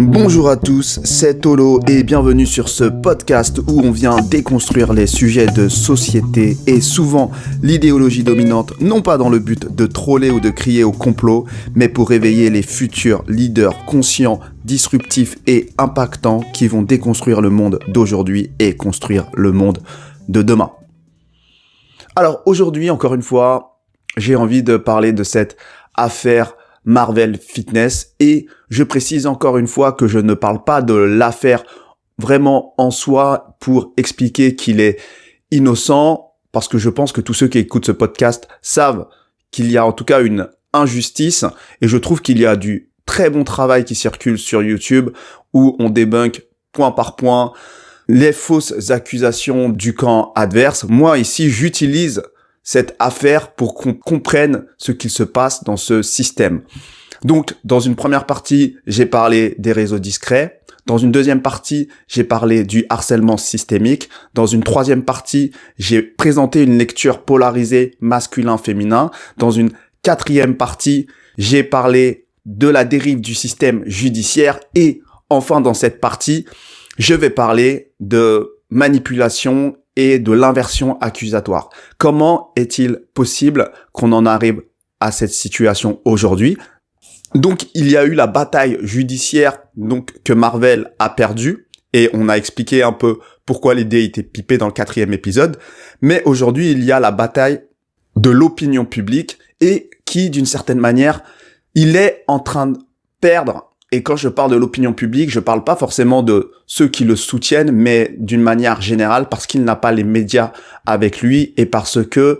Bonjour à tous, c'est Tolo et bienvenue sur ce podcast où on vient déconstruire les sujets de société et souvent l'idéologie dominante, non pas dans le but de troller ou de crier au complot, mais pour réveiller les futurs leaders conscients, disruptifs et impactants qui vont déconstruire le monde d'aujourd'hui et construire le monde de demain. Alors aujourd'hui, encore une fois, j'ai envie de parler de cette affaire Marvel Fitness et je précise encore une fois que je ne parle pas de l'affaire vraiment en soi pour expliquer qu'il est innocent parce que je pense que tous ceux qui écoutent ce podcast savent qu'il y a en tout cas une injustice et je trouve qu'il y a du très bon travail qui circule sur YouTube où on débunk point par point les fausses accusations du camp adverse. Moi ici j'utilise cette affaire pour qu'on comprenne ce qu'il se passe dans ce système. Donc, dans une première partie, j'ai parlé des réseaux discrets. Dans une deuxième partie, j'ai parlé du harcèlement systémique. Dans une troisième partie, j'ai présenté une lecture polarisée masculin-féminin. Dans une quatrième partie, j'ai parlé de la dérive du système judiciaire. Et enfin, dans cette partie, je vais parler de manipulation et de l'inversion accusatoire. Comment est-il possible qu'on en arrive à cette situation aujourd'hui ? Donc, il y a eu la bataille judiciaire que Marvel a perdue et on a expliqué un peu pourquoi l'idée était pipée dans le 4e épisode. Mais aujourd'hui, il y a la bataille de l'opinion publique et qui, d'une certaine manière, il est en train de perdre. Et quand je parle de l'opinion publique, je parle pas forcément de ceux qui le soutiennent, mais d'une manière générale parce qu'il n'a pas les médias avec lui et parce que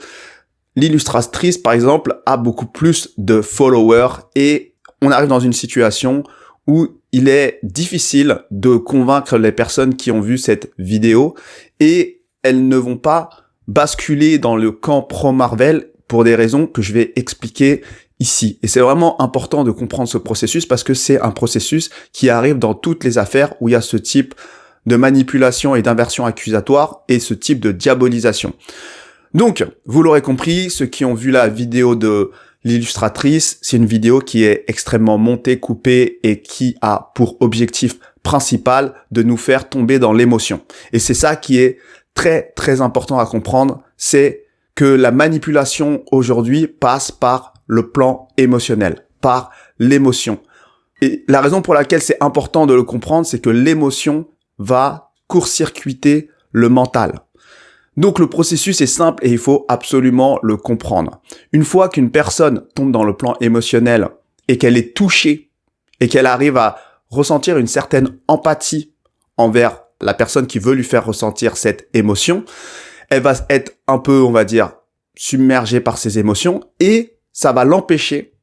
l'illustratrice, par exemple, a beaucoup plus de followers et on arrive dans une situation où il est difficile de convaincre les personnes qui ont vu cette vidéo et elles ne vont pas basculer dans le camp pro-Marvel pour des raisons que je vais expliquer ici. Et c'est vraiment important de comprendre ce processus parce que c'est un processus qui arrive dans toutes les affaires où il y a ce type de manipulation et d'inversion accusatoire et ce type de diabolisation. Donc, vous l'aurez compris, ceux qui ont vu la vidéo de l'illustratrice, c'est une vidéo qui est extrêmement montée, coupée et qui a pour objectif principal de nous faire tomber dans l'émotion. Et c'est ça qui est très très important à comprendre, c'est que la manipulation aujourd'hui passe par le plan émotionnel, par l'émotion. Et la raison pour laquelle c'est important de le comprendre, c'est que l'émotion va court-circuiter le mental. Donc le processus est simple et il faut absolument le comprendre. Une fois qu'une personne tombe dans le plan émotionnel et qu'elle est touchée et qu'elle arrive à ressentir une certaine empathie envers la personne qui veut lui faire ressentir cette émotion, elle va être un peu, on va dire, submergée par ses émotions et ça va l'empêcher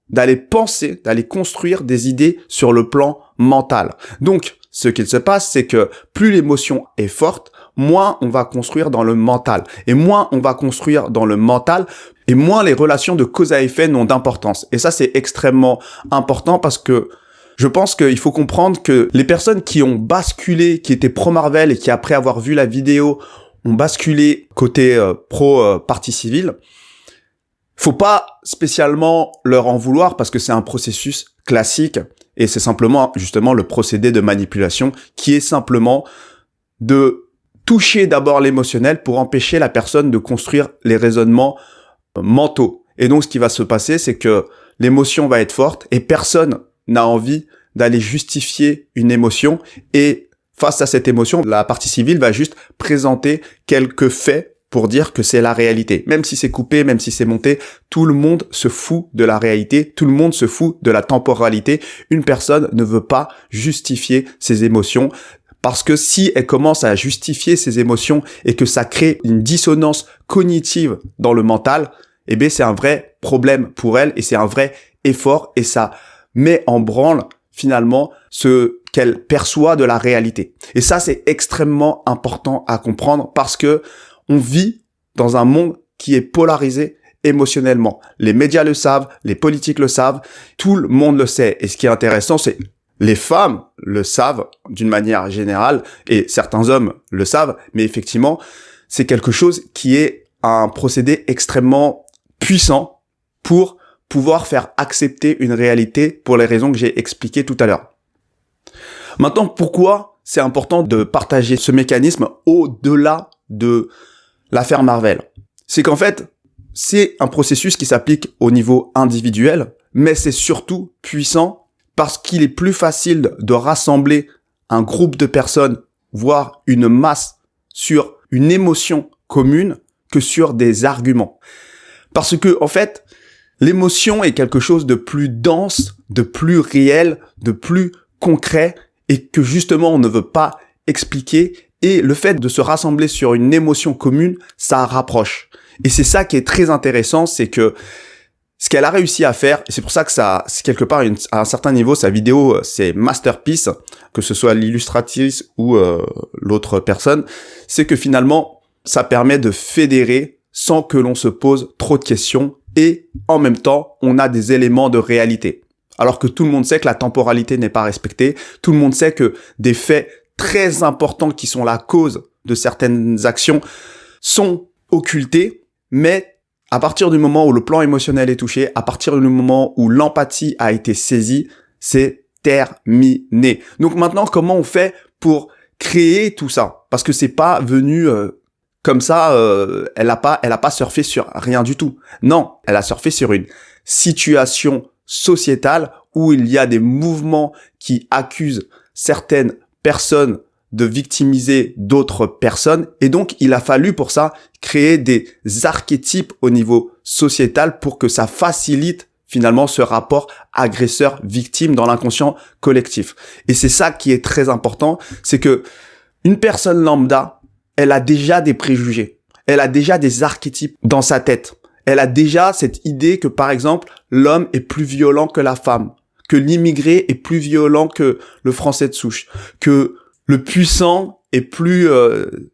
d'aller penser, d'aller construire des idées sur le plan mental. Donc, ce qu'il se passe, c'est que plus l'émotion est forte, moins on va construire dans le mental. Et moins on va construire dans le mental, et moins les relations de cause à effet n'ont d'importance. Et ça, c'est extrêmement important parce que je pense qu'il faut comprendre que les personnes qui ont basculé, qui étaient pro-Marvel et qui, après avoir vu la vidéo, ont basculé côté pro-partie civile, faut pas spécialement leur en vouloir parce que c'est un processus classique et c'est simplement justement le procédé de manipulation qui est simplement de toucher d'abord l'émotionnel pour empêcher la personne de construire les raisonnements mentaux. Et donc ce qui va se passer, c'est que l'émotion va être forte et personne n'a envie d'aller justifier une émotion et face à cette émotion, la partie civile va juste présenter quelques faits pour dire que c'est la réalité. Même si c'est coupé, même si c'est monté, tout le monde se fout de la réalité, tout le monde se fout de la temporalité. Une personne ne veut pas justifier ses émotions parce que si elle commence à justifier ses émotions et que ça crée une dissonance cognitive dans le mental, eh bien c'est un vrai problème pour elle et c'est un vrai effort et ça met en branle finalement ce qu'elle perçoit de la réalité. Et ça c'est extrêmement important à comprendre parce que on vit dans un monde qui est polarisé émotionnellement. Les médias le savent, les politiques le savent, tout le monde le sait. Et ce qui est intéressant, c'est les femmes le savent d'une manière générale et certains hommes le savent, mais effectivement, c'est quelque chose qui est un procédé extrêmement puissant pour pouvoir faire accepter une réalité pour les raisons que j'ai expliquées tout à l'heure. Maintenant, pourquoi c'est important de partager ce mécanisme au-delà de l'affaire Marvel? C'est qu'en fait, c'est un processus qui s'applique au niveau individuel, mais c'est surtout puissant parce qu'il est plus facile de rassembler un groupe de personnes, voire une masse, sur une émotion commune que sur des arguments. Parce que, en fait, l'émotion est quelque chose de plus dense, de plus réel, de plus concret, et que justement on ne veut pas expliquer. Et le fait de se rassembler sur une émotion commune, ça rapproche. Et c'est ça qui est très intéressant, c'est que ce qu'elle a réussi à faire, et c'est pour ça que ça, c'est quelque part à un certain niveau, sa vidéo, c'est masterpiece, que ce soit l'illustratrice ou l'autre personne, c'est que finalement, ça permet de fédérer sans que l'on se pose trop de questions, et en même temps, on a des éléments de réalité. Alors que tout le monde sait que la temporalité n'est pas respectée, tout le monde sait que des faits très importants qui sont la cause de certaines actions sont occultés, mais à partir du moment où le plan émotionnel est touché, à partir du moment où l'empathie a été saisie, c'est terminé. Donc maintenant, comment on fait pour créer tout ça? Parce que c'est pas venu comme ça, elle a pas surfé sur rien du tout. Non, elle a surfé sur une situation sociétale où il y a des mouvements qui accusent certaines personnes de victimiser d'autres personnes, et donc il a fallu pour ça créer des archétypes au niveau sociétal pour que ça facilite finalement ce rapport agresseur-victime dans l'inconscient collectif. Et c'est ça qui est très important, c'est que une personne lambda, elle a déjà des préjugés, elle a déjà des archétypes dans sa tête, elle a déjà cette idée que par exemple l'homme est plus violent que la femme, que l'immigré est plus violent que le français de souche, que le puissant est plus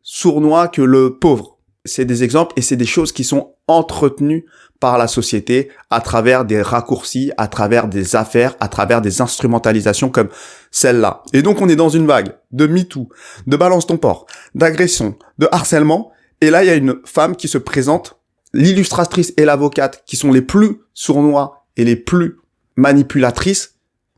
sournois que le pauvre. C'est des exemples et c'est des choses qui sont entretenues par la société à travers des raccourcis, à travers des affaires, à travers des instrumentalisations comme celle-là. Et donc on est dans une vague de MeToo, de balance ton porc, d'agression, de harcèlement. Et là, il y a une femme qui se présente, l'illustratrice et l'avocate, qui sont les plus sournois et les plus manipulatrices,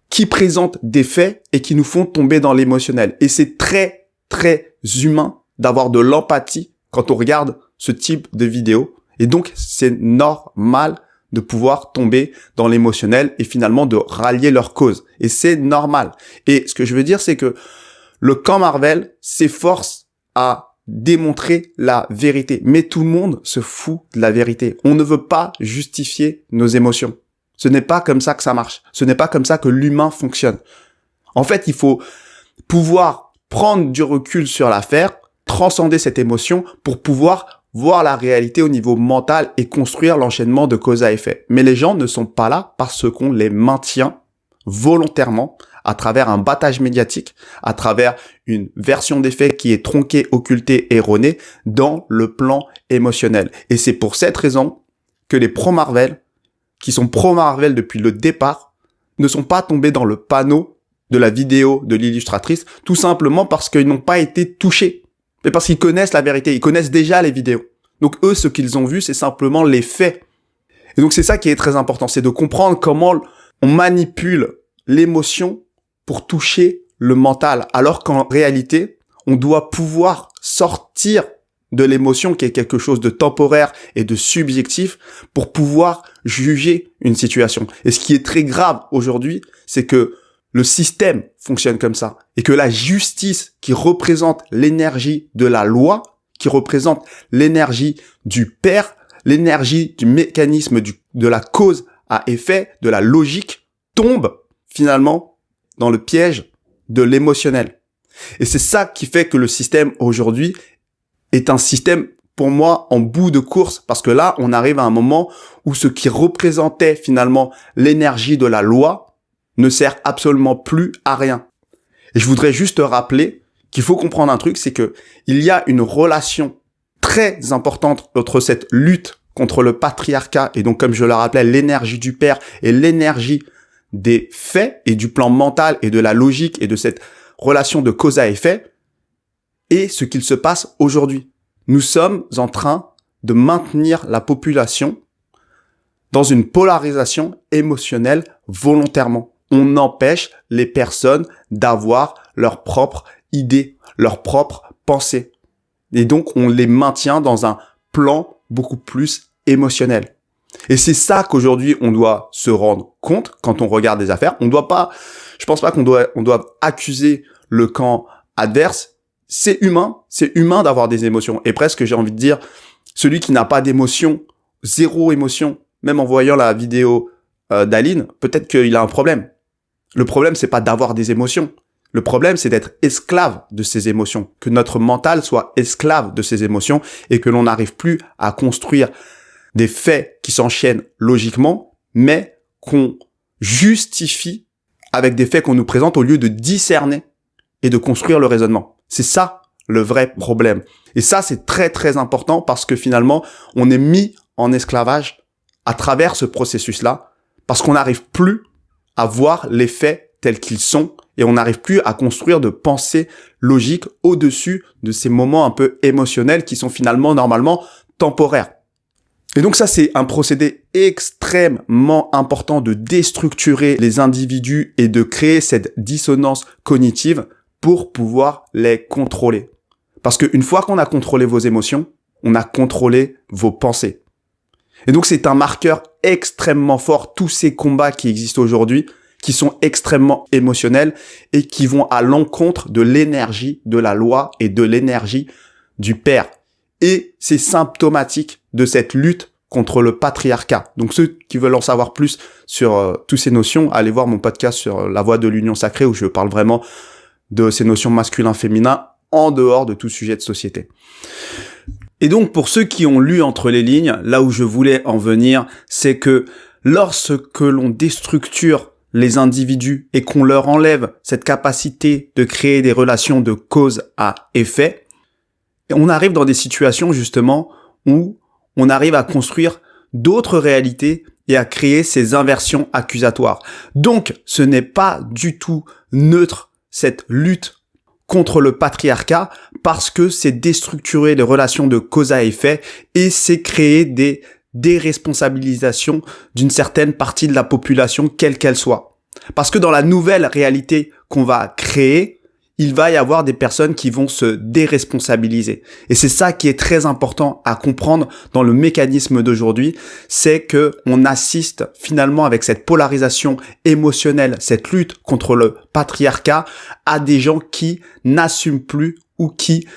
qui présentent des faits et qui nous font tomber dans l'émotionnel. Et c'est très, très humain d'avoir de l'empathie quand on regarde ce type de vidéo. Et donc, c'est normal de pouvoir tomber dans l'émotionnel et finalement de rallier leur cause. Et c'est normal. Et ce que je veux dire, c'est que le camp Marvel s'efforce à démontrer la vérité. Mais tout le monde se fout de la vérité. On ne veut pas justifier nos émotions. Ce n'est pas comme ça que ça marche. Ce n'est pas comme ça que l'humain fonctionne. En fait, il faut pouvoir prendre du recul sur l'affaire, transcender cette émotion pour pouvoir voir la réalité au niveau mental et construire l'enchaînement de cause à effet. Mais les gens ne sont pas là parce qu'on les maintient volontairement à travers un battage médiatique, à travers une version des faits qui est tronquée, occultée, erronée dans le plan émotionnel. Et c'est pour cette raison que les pro-Marvel, qui sont pro-Marvel depuis le départ, ne sont pas tombés dans le panneau de la vidéo de l'illustratrice, tout simplement parce qu'ils n'ont pas été touchés. Mais parce qu'ils connaissent la vérité, ils connaissent déjà les vidéos. Donc eux, ce qu'ils ont vu, c'est simplement les faits. Et donc c'est ça qui est très important, c'est de comprendre comment on manipule l'émotion pour toucher le mental, alors qu'en réalité, on doit pouvoir sortir de l'émotion qui est quelque chose de temporaire et de subjectif pour pouvoir juger une situation. Et ce qui est très grave aujourd'hui, c'est que le système fonctionne comme ça et que la justice qui représente l'énergie de la loi, qui représente l'énergie du père, l'énergie du mécanisme de la cause à effet, de la logique, tombe finalement dans le piège de l'émotionnel. Et c'est ça qui fait que le système aujourd'hui est un système, pour moi, en bout de course, parce que là, on arrive à un moment où ce qui représentait finalement l'énergie de la loi ne sert absolument plus à rien. Et je voudrais juste rappeler qu'il faut comprendre un truc, c'est que il y a une relation très importante entre cette lutte contre le patriarcat, et donc, comme je le rappelais, l'énergie du père et l'énergie des faits et du plan mental et de la logique et de cette relation de cause à effet, et ce qu'il se passe aujourd'hui. Nous sommes en train de maintenir la population dans une polarisation émotionnelle volontairement. On empêche les personnes d'avoir leurs propres idées, leurs propres pensées. Et donc, on les maintient dans un plan beaucoup plus émotionnel. Et c'est ça qu'aujourd'hui, on doit se rendre compte quand on regarde des affaires. Je pense pas qu'on doit accuser le camp adverse. C'est humain d'avoir des émotions. Et presque, j'ai envie de dire, celui qui n'a pas d'émotion, zéro émotion, même en voyant la vidéo d'Aline, peut-être qu'il a un problème. Le problème, c'est pas d'avoir des émotions. Le problème, c'est d'être esclave de ces émotions, que notre mental soit esclave de ces émotions et que l'on n'arrive plus à construire des faits qui s'enchaînent logiquement, mais qu'on justifie avec des faits qu'on nous présente au lieu de discerner et de construire le raisonnement. C'est ça le vrai problème. Et ça, c'est très très important parce que finalement, on est mis en esclavage à travers ce processus-là parce qu'on n'arrive plus à voir les faits tels qu'ils sont et on n'arrive plus à construire de pensée logique au-dessus de ces moments un peu émotionnels qui sont finalement normalement temporaires. Et donc ça, c'est un procédé extrêmement important de déstructurer les individus et de créer cette dissonance cognitive pour pouvoir les contrôler. Parce qu'une fois qu'on a contrôlé vos émotions, on a contrôlé vos pensées. Et donc c'est un marqueur extrêmement fort, tous ces combats qui existent aujourd'hui, qui sont extrêmement émotionnels et qui vont à l'encontre de l'énergie de la loi et de l'énergie du père. Et c'est symptomatique de cette lutte contre le patriarcat. Donc ceux qui veulent en savoir plus sur toutes ces notions, allez voir mon podcast sur la voie de l'union sacrée où je parle vraiment de ces notions masculin-féminin en dehors de tout sujet de société. Et donc pour ceux qui ont lu entre les lignes, là où je voulais en venir, c'est que lorsque l'on déstructure les individus et qu'on leur enlève cette capacité de créer des relations de cause à effet, on arrive dans des situations justement où on arrive à construire d'autres réalités et à créer ces inversions accusatoires. Donc, ce n'est pas du tout neutre cette lutte contre le patriarcat parce que c'est déstructurer les relations de cause à effet et c'est créer des déresponsabilisations d'une certaine partie de la population, quelle qu'elle soit. Parce que dans la nouvelle réalité qu'on va créer, il va y avoir des personnes qui vont se déresponsabiliser. Et c'est ça qui est très important à comprendre dans le mécanisme d'aujourd'hui, c'est que on assiste finalement avec cette polarisation émotionnelle, cette lutte contre le patriarcat, à des gens qui n'assument plus ou qui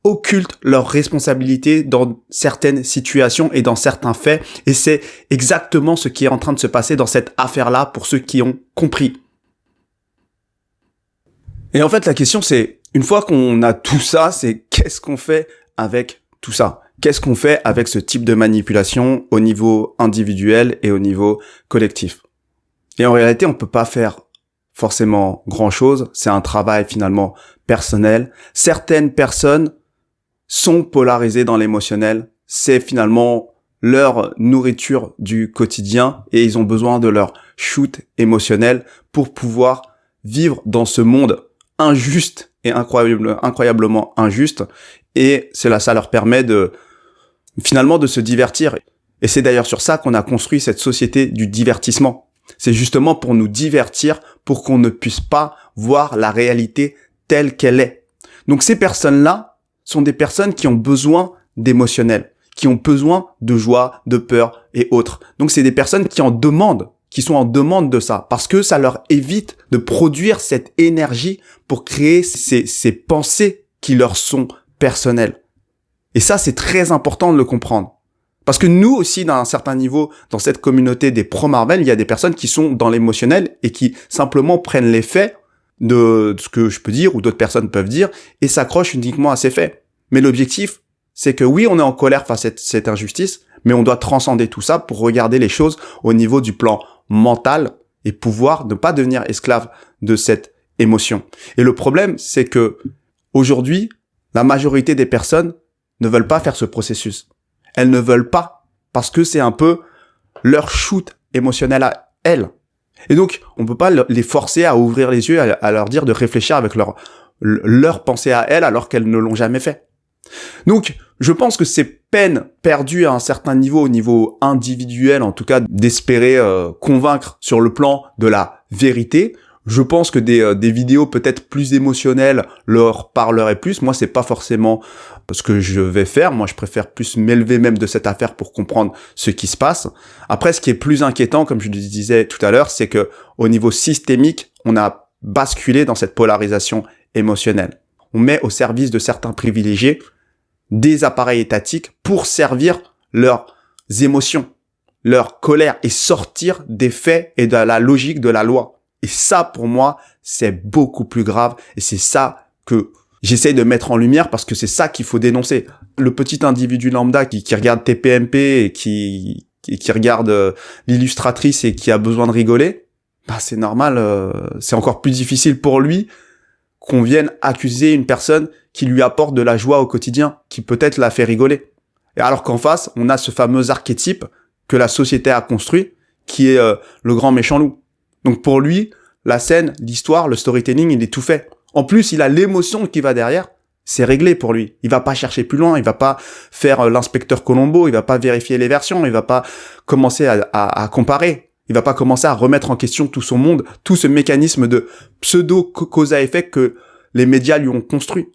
occultent leurs responsabilités dans certaines situations et dans certains faits. Et c'est exactement ce qui est en train de se passer dans cette affaire-là pour ceux qui ont compris. Et en fait, la question, c'est, une fois qu'on a tout ça, c'est qu'est-ce qu'on fait avec tout ça? Qu'est-ce qu'on fait avec ce type de manipulation au niveau individuel et au niveau collectif? Et en réalité, on peut pas faire forcément grand-chose. C'est un travail finalement personnel. Certaines personnes sont polarisées dans l'émotionnel. C'est finalement leur nourriture du quotidien et ils ont besoin de leur shoot émotionnel pour pouvoir vivre dans ce monde injuste et incroyablement injuste, et ça leur permet finalement de se divertir. Et c'est d'ailleurs sur ça qu'on a construit cette société du divertissement. C'est justement pour nous divertir, pour qu'on ne puisse pas voir la réalité telle qu'elle est. Donc ces personnes-là sont des personnes qui ont besoin d'émotionnel, qui ont besoin de joie, de peur et autres. Donc c'est des personnes qui sont en demande de ça, parce que ça leur évite de produire cette énergie pour créer ces pensées qui leur sont personnelles. Et ça, c'est très important de le comprendre. Parce que nous aussi, d'un certain niveau, dans cette communauté des pro-Marvel, il y a des personnes qui sont dans l'émotionnel et qui simplement prennent les faits de ce que je peux dire ou d'autres personnes peuvent dire et s'accrochent uniquement à ces faits. Mais l'objectif, c'est que oui, on est en colère face à cette injustice, mais on doit transcender tout ça pour regarder les choses au niveau du plan mental et pouvoir ne pas devenir esclave de cette émotion. Et le problème, c'est que aujourd'hui, la majorité des personnes ne veulent pas faire ce processus. Elles ne veulent pas parce que c'est un peu leur shoot émotionnel à elles. Et donc, on peut pas les forcer à ouvrir les yeux, à leur dire de réfléchir avec leur pensée à elles alors qu'elles ne l'ont jamais fait. Donc, je pense que c'est peine perdue à un certain niveau, au niveau individuel, en tout cas, d'espérer convaincre sur le plan de la vérité. Je pense que des vidéos peut-être plus émotionnelles leur parleraient plus. Moi, c'est pas forcément ce que je vais faire. Moi, je préfère plus m'élever même de cette affaire pour comprendre ce qui se passe. Après, ce qui est plus inquiétant, comme je le disais tout à l'heure, c'est que au niveau systémique, on a basculé dans cette polarisation émotionnelle. On met au service de certains privilégiés des appareils étatiques pour servir leurs émotions, leur colère et sortir des faits et de la logique de la loi. Et ça, pour moi, c'est beaucoup plus grave et c'est ça que j'essaie de mettre en lumière parce que c'est ça qu'il faut dénoncer. Le petit individu lambda qui regarde TPMP et qui regarde l'illustratrice et qui a besoin de rigoler, bah c'est normal, c'est encore plus difficile pour lui qu'on vienne accuser une personne qui lui apporte de la joie au quotidien, qui peut-être l'a fait rigoler. Et alors qu'en face, on a ce fameux archétype que la société a construit, qui est le grand méchant loup. Donc pour lui, la scène, l'histoire, le storytelling, il est tout fait. En plus, il a l'émotion qui va derrière, c'est réglé pour lui. Il va pas chercher plus loin, il va pas faire l'inspecteur Colombo, il va pas vérifier les versions, il va pas commencer à comparer. Il va pas commencer à remettre en question tout son monde, tout ce mécanisme de pseudo-cause à effet que les médias lui ont construit.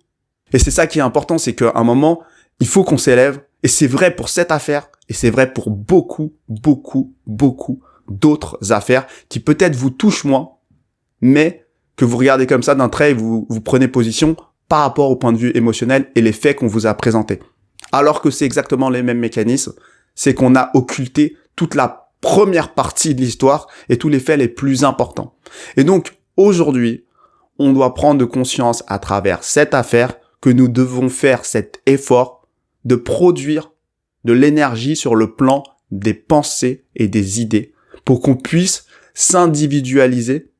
Et c'est ça qui est important, c'est qu'à un moment, il faut qu'on s'élève. Et c'est vrai pour cette affaire, et c'est vrai pour beaucoup d'autres affaires qui peut-être vous touchent moins, mais que vous regardez comme ça d'un trait et vous prenez position par rapport au point de vue émotionnel et les faits qu'on vous a présentés. Alors que c'est exactement les mêmes mécanismes, c'est qu'on a occulté toute la première partie de l'histoire et tous les faits les plus importants. Et donc, aujourd'hui, on doit prendre conscience à travers cette affaire que nous devons faire cet effort de produire de l'énergie sur le plan des pensées et des idées pour qu'on puisse s'individualiser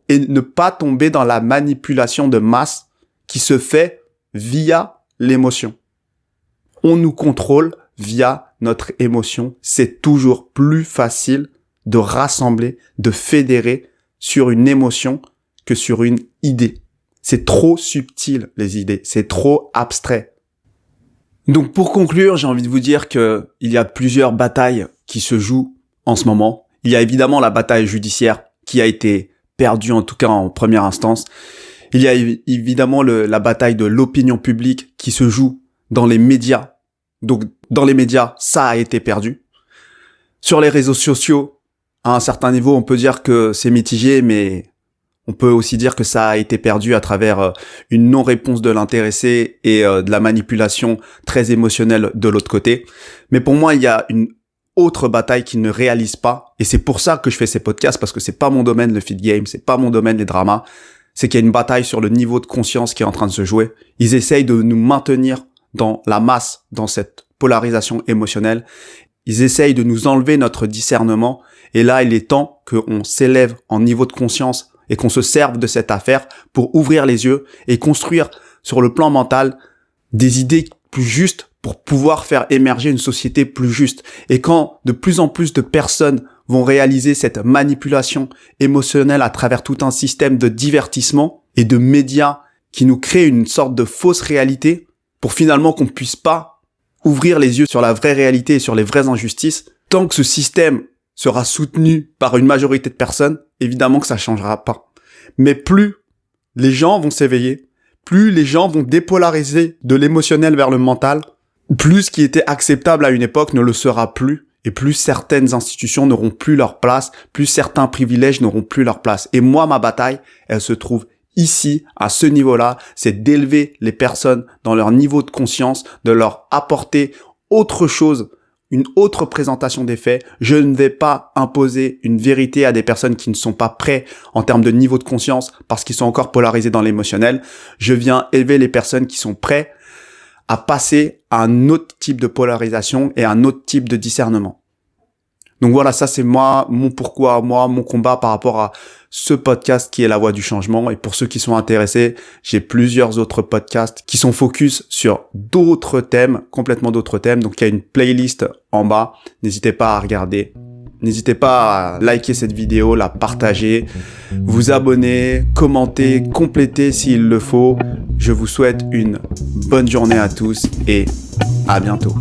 et ne pas tomber dans la manipulation de masse qui se fait via l'émotion. On nous contrôle via notre émotion. C'est toujours plus facile de rassembler, de fédérer sur une émotion que sur une idée. C'est trop subtil, les idées. C'est trop abstrait. Donc, pour conclure, j'ai envie de vous dire que il y a plusieurs batailles qui se jouent en ce moment. Il y a évidemment la bataille judiciaire qui a été perdue, en tout cas en première instance. Il y a évidemment la bataille de l'opinion publique qui se joue dans les médias. Donc, dans les médias, ça a été perdu. Sur les réseaux sociaux, à un certain niveau, on peut dire que c'est mitigé, mais on peut aussi dire que ça a été perdu à travers une non-réponse de l'intéressé et de la manipulation très émotionnelle de l'autre côté. Mais pour moi, il y a une autre bataille qu'ils ne réalisent pas, et c'est pour ça que je fais ces podcasts, parce que c'est pas mon domaine le feed game, c'est pas mon domaine les dramas, c'est qu'il y a une bataille sur le niveau de conscience qui est en train de se jouer. Ils essayent de nous maintenir dans la masse, dans cette polarisation émotionnelle. Ils essayent de nous enlever notre discernement, et là, il est temps qu'on s'élève en niveau de conscience et qu'on se serve de cette affaire pour ouvrir les yeux et construire sur le plan mental des idées plus justes pour pouvoir faire émerger une société plus juste. Et quand de plus en plus de personnes vont réaliser cette manipulation émotionnelle à travers tout un système de divertissement et de médias qui nous créent une sorte de fausse réalité pour finalement qu'on ne puisse pas ouvrir les yeux sur la vraie réalité et sur les vraies injustices, tant que ce système sera soutenu par une majorité de personnes, évidemment que ça changera pas. Mais plus les gens vont s'éveiller, plus les gens vont dépolariser de l'émotionnel vers le mental, plus ce qui était acceptable à une époque ne le sera plus, et plus certaines institutions n'auront plus leur place, plus certains privilèges n'auront plus leur place. Et moi, ma bataille, elle se trouve ici, à ce niveau-là, c'est d'élever les personnes dans leur niveau de conscience, de leur apporter autre chose, une autre présentation des faits. Je ne vais pas imposer une vérité à des personnes qui ne sont pas prêts en termes de niveau de conscience parce qu'ils sont encore polarisés dans l'émotionnel. Je viens élever les personnes qui sont prêts à passer à un autre type de polarisation et à un autre type de discernement. Donc voilà, ça c'est moi, mon pourquoi, mon combat par rapport à ce podcast qui est la voix du changement. Et pour ceux qui sont intéressés, j'ai plusieurs autres podcasts qui sont focus sur d'autres thèmes, complètement d'autres thèmes. Donc il y a une playlist en bas, n'hésitez pas à regarder. N'hésitez pas à liker cette vidéo, la partager, vous abonner, commenter, compléter s'il le faut. Je vous souhaite une bonne journée à tous et à bientôt.